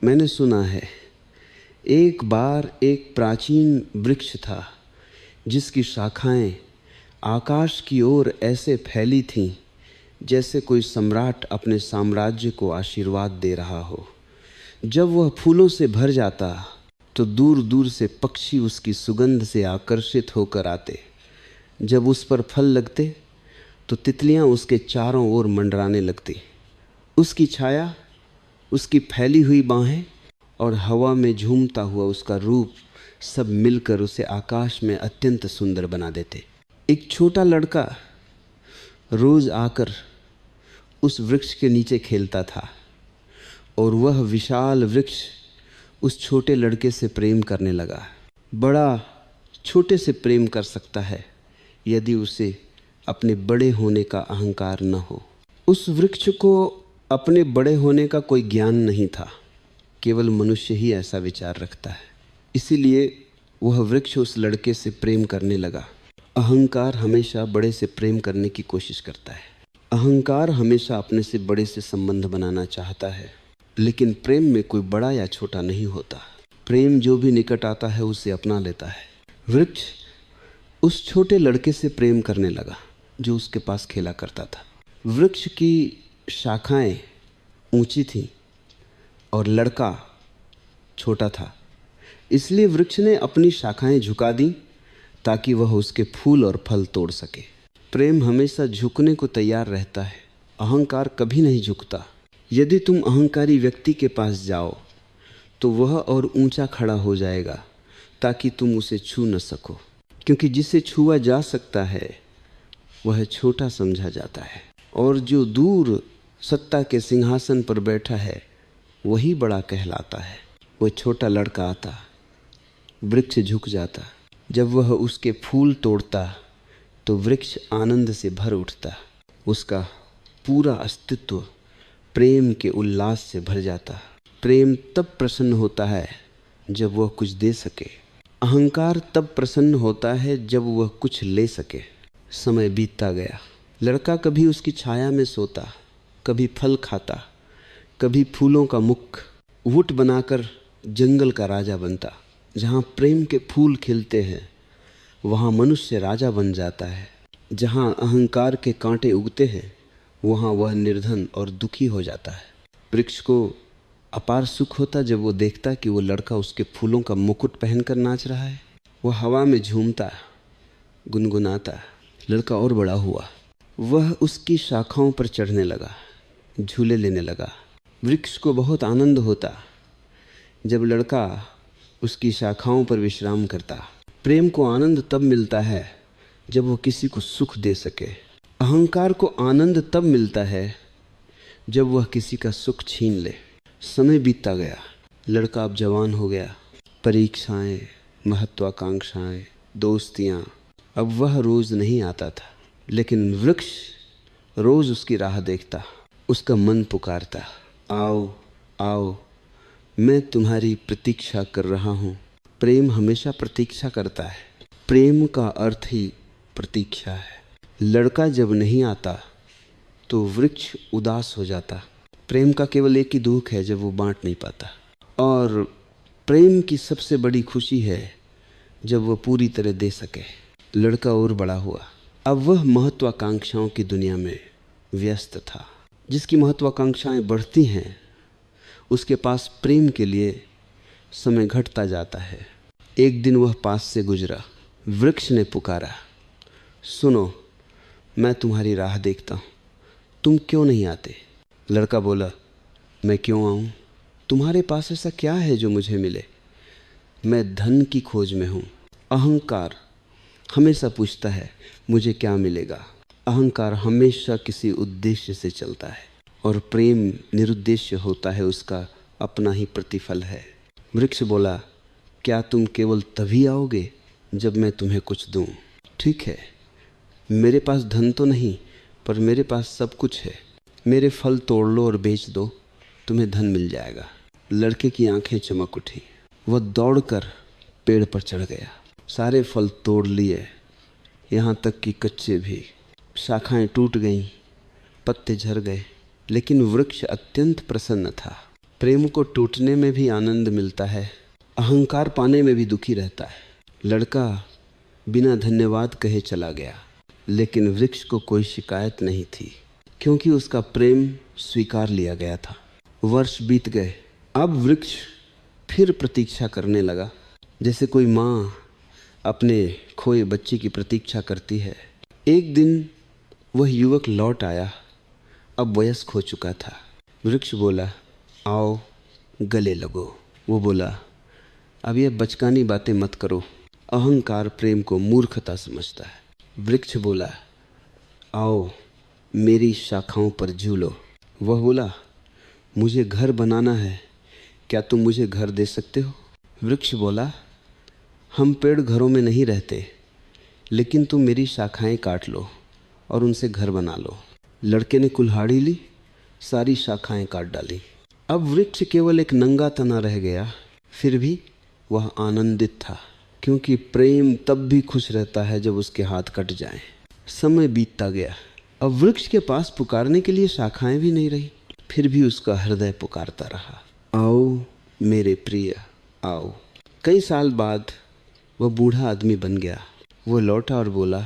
मैंने सुना है, एक बार एक प्राचीन वृक्ष था जिसकी शाखाएं आकाश की ओर ऐसे फैली थीं जैसे कोई सम्राट अपने साम्राज्य को आशीर्वाद दे रहा हो। जब वह फूलों से भर जाता तो दूर दूर से पक्षी उसकी सुगंध से आकर्षित होकर आते। जब उस पर फल लगते तो तितलियां उसके चारों ओर मंडराने लगती। उसकी छाया, उसकी फैली हुई बाहें और हवा में झूमता हुआ उसका रूप सब मिलकर उसे आकाश में अत्यंत सुंदर बना देते। एक छोटा लड़का रोज आकर उस वृक्ष के नीचे खेलता था और वह विशाल वृक्ष उस छोटे लड़के से प्रेम करने लगा। बड़ा छोटे से प्रेम कर सकता है यदि उसे अपने बड़े होने का अहंकार न हो। उस वृक्ष को अपने बड़े होने का कोई ज्ञान नहीं था, केवल मनुष्य ही ऐसा विचार रखता है। इसीलिए वह वृक्ष उस लड़के से प्रेम करने लगा। अहंकार हमेशा बड़े से प्रेम करने की कोशिश करता है। अहंकार हमेशा अपने से बड़े से संबंध बनाना चाहता है, लेकिन प्रेम में कोई बड़ा या छोटा नहीं होता। प्रेम जो भी निकट आता है उसे अपना लेता है। वृक्ष उस छोटे लड़के से प्रेम करने लगा जो उसके पास खेला करता था। वृक्ष की शाखाएं ऊंची थीं और लड़का छोटा था, इसलिए वृक्ष ने अपनी शाखाएं झुका दी ताकि वह उसके फूल और फल तोड़ सके। प्रेम हमेशा झुकने को तैयार रहता है, अहंकार कभी नहीं झुकता। यदि तुम अहंकारी व्यक्ति के पास जाओ तो वह और ऊंचा खड़ा हो जाएगा ताकि तुम उसे छू न सको, क्योंकि जिसे छुआ जा सकता है वह छोटा समझा जाता है और जो दूर सत्ता के सिंहासन पर बैठा है वही बड़ा कहलाता है। वह छोटा लड़का आता, वृक्ष झुक जाता। जब वह उसके फूल तोड़ता तो वृक्ष आनंद से भर उठता। उसका पूरा अस्तित्व प्रेम के उल्लास से भर जाता। प्रेम तब प्रसन्न होता है जब वह कुछ दे सके। अहंकार तब प्रसन्न होता है जब वह कुछ ले सके। समय बीतता गया। लड़का कभी उसकी छाया में सोता, कभी फल खाता, कभी फूलों का मुख वुट बनाकर जंगल का राजा बनता। जहाँ प्रेम के फूल खिलते हैं वहाँ मनुष्य राजा बन जाता है। जहाँ अहंकार के कांटे उगते हैं वहाँ वह निर्धन और दुखी हो जाता है। वृक्ष को अपार सुख होता जब वो देखता कि वो लड़का उसके फूलों का मुकुट पहनकर नाच रहा है। वह हवा में झूमता, गुनगुनाता। लड़का और बड़ा हुआ। वह उसकी शाखाओं पर चढ़ने लगा, झूले लेने लगा। वृक्ष को बहुत आनंद होता जब लड़का उसकी शाखाओं पर विश्राम करता। प्रेम को आनंद तब मिलता है जब वो किसी को सुख दे सके। अहंकार को आनंद तब मिलता है जब वह किसी का सुख छीन ले। समय बीतता गया। लड़का अब जवान हो गया। परीक्षाएं, महत्वाकांक्षाएं, दोस्तियां, अब वह रोज नहीं आता था, लेकिन वृक्ष रोज उसकी राह देखता। उसका मन पुकारता, आओ आओ, मैं तुम्हारी प्रतीक्षा कर रहा हूँ। प्रेम हमेशा प्रतीक्षा करता है। प्रेम का अर्थ ही प्रतीक्षा है। लड़का जब नहीं आता तो वृक्ष उदास हो जाता। प्रेम का केवल एक ही दुख है जब वो बांट नहीं पाता, और प्रेम की सबसे बड़ी खुशी है जब वह पूरी तरह दे सके। लड़का और बड़ा हुआ। अब वह महत्वाकांक्षाओं की दुनिया में व्यस्त था। जिसकी महत्वाकांक्षाएं बढ़ती हैं उसके पास प्रेम के लिए समय घटता जाता है। एक दिन वह पास से गुजरा। वृक्ष ने पुकारा, सुनो, मैं तुम्हारी राह देखता हूँ, तुम क्यों नहीं आते? लड़का बोला, मैं क्यों आऊँ? तुम्हारे पास ऐसा क्या है जो मुझे मिले? मैं धन की खोज में हूँ। अहंकार हमेशा पूछता है मुझे क्या मिलेगा। अहंकार हमेशा किसी उद्देश्य से चलता है और प्रेम निरुद्देश्य होता है, उसका अपना ही प्रतिफल है। वृक्ष बोला, क्या तुम केवल तभी आओगे जब मैं तुम्हें कुछ दूं? ठीक है, मेरे पास धन तो नहीं, पर मेरे पास सब कुछ है। मेरे फल तोड़ लो और बेच दो, तुम्हें धन मिल जाएगा। लड़के की आंखें चमक उठी। वह दौड़कर पेड़ पर चढ़ गया। सारे फल तोड़ लिए, यहाँ तक कि कच्चे भी। शाखाएं टूट गईं, पत्ते झड़ गए, लेकिन वृक्ष अत्यंत प्रसन्न था। प्रेम को टूटने में भी आनंद मिलता है, अहंकार पाने में भी दुखी रहता है। लड़का बिना धन्यवाद कहे चला गया, लेकिन वृक्ष को कोई शिकायत नहीं थी, क्योंकि उसका प्रेम स्वीकार लिया गया था। वर्ष बीत गए। अब वृक्ष फिर प्रतीक्षा करने लगा, जैसे कोई माँ अपने खोए बच्चे की प्रतीक्षा करती है। एक दिन वह युवक लौट आया, अब वयस्क हो चुका था। वृक्ष बोला, आओ गले लगो। वो बोला, अब ये बचकानी बातें मत करो, अहंकार प्रेम को मूर्खता समझता है। वृक्ष बोला, आओ मेरी शाखाओं पर झूलो। वह बोला, मुझे घर बनाना है, क्या तुम मुझे घर दे सकते हो? वृक्ष बोला, हम पेड़ घरों में नहीं रहते, लेकिन तुम मेरी शाखाएं काट लो और उनसे घर बना लो। लड़के ने कुल्हाड़ी ली, सारी शाखाएं काट डाली। अब वृक्ष केवल एक नंगा तना रह गया, फिर भी वह आनंदित था, क्योंकि प्रेम तब भी खुश रहता है जब उसके हाथ कट जाएं। समय बीतता गया। अब वृक्ष के पास पुकारने के लिए शाखाएं भी नहीं रही, फिर भी उसका हृदय पुकारता रहा, आओ मेरे प्रिय आओ। कई साल बाद वह बूढ़ा आदमी बन गया। वो लौटा और बोला,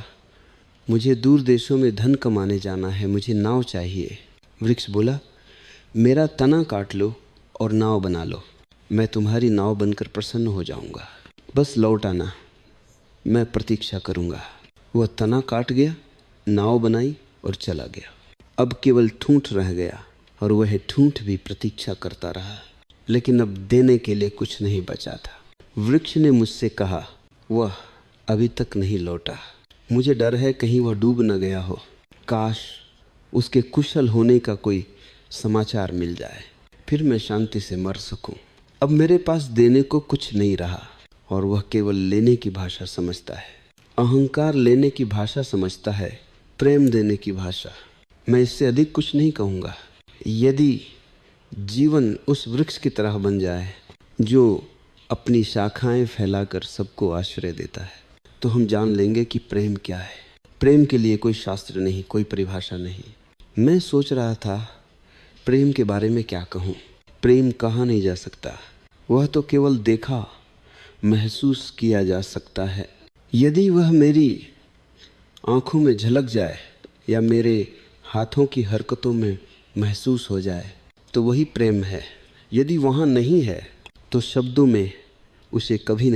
मुझे दूर देशों में धन कमाने जाना है, मुझे नाव चाहिए। वृक्ष बोला, मेरा तना काट लो और नाव बना लो, मैं तुम्हारी नाव बनकर प्रसन्न हो जाऊंगा। बस लौट आना, मैं प्रतीक्षा करूंगा। वह तना काट गया, नाव बनाई और चला गया। अब केवल ठूंठ रह गया और वह ठूंठ भी प्रतीक्षा करता रहा, लेकिन अब देने के लिए कुछ नहीं बचा था। वृक्ष ने मुझसे कहा, वह अभी तक नहीं लौटा, मुझे डर है कहीं वह डूब न गया हो। काश उसके कुशल होने का कोई समाचार मिल जाए, फिर मैं शांति से मर सकूं। अब मेरे पास देने को कुछ नहीं रहा और वह केवल लेने की भाषा समझता है। अहंकार लेने की भाषा समझता है, प्रेम देने की भाषा। मैं इससे अधिक कुछ नहीं कहूँगा। यदि जीवन उस वृक्ष की तरह बन जाए जो अपनी शाखाएं फैलाकर सबको आश्रय देता है, तो हम जान लेंगे कि प्रेम क्या है। प्रेम के लिए कोई शास्त्र नहीं, कोई परिभाषा नहीं। मैं सोच रहा था प्रेम के बारे में क्या कहूँ। प्रेम कहा नहीं जा सकता, वह तो केवल देखा महसूस किया जा सकता है। यदि वह मेरी आँखों में झलक जाए या मेरे हाथों की हरकतों में महसूस हो जाए तो वही प्रेम है। यदि वहाँ नहीं है तो शब्दों में उसे कभी नहीं